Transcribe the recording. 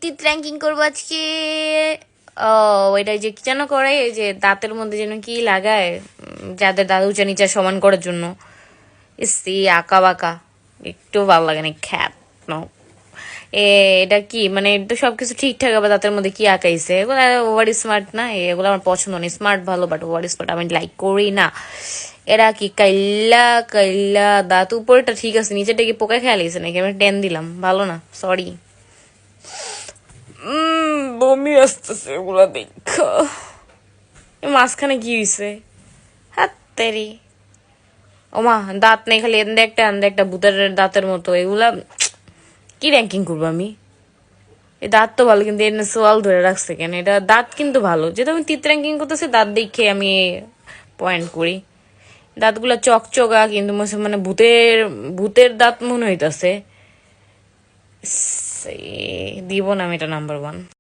তিত র্যাঙ্কিং করবো আজকে। ও ওইটা যে কি যেন করে, এই যে দাঁতের মধ্যে যেন কি লাগায়, যাদের দাঁত উঁচা নিচা সমান করার জন্য। ইসি আঁকা বাঁকা, একটু ভালো লাগে না, খ্যাত নো। এটা কি মানে, এটা তো সবকিছু ঠিকঠাক, আবার দাঁতের মধ্যে কি আঁকাইছে, এগুলো ওভার স্মার্ট না, এগুলো আমার পছন্দ নেই। স্মার্ট ভালো, বাট ওভার স্মার্ট আমি লাইক করি না। এরা কি কাইল্লা কাইল্লা দাঁত, উপরেটা ঠিক আছে, নিচেটা কি পোকা খেয়াল নাকি, আমি টেন দিলাম, ভালো না, সরি। বমি আসতেছে এগুলা দেখা। মাঝখানে কি হয়েছে, হাত তেরি। ওমা দাঁত নেই, খালি এন্দে একটা ভূতের দাঁতের মতো, এগুলা কি র্যাঙ্কিং করবো আমি? এই দাঁত তো ভালো, কিন্তু এর সোয়াল ধরে রাখছে কেন? এটা দাঁত কিন্তু ভালো, যেহেতু আমি তিত র্যাঙ্কিং করতেছি, দাঁত দেখে আমি পয়েন্ট করি। দাঁতগুলা চকচকা, কিন্তু মানে ভূতের ভূতের দাঁত মনে হইতাছে। দিব না আমি এটা নাম্বার 1।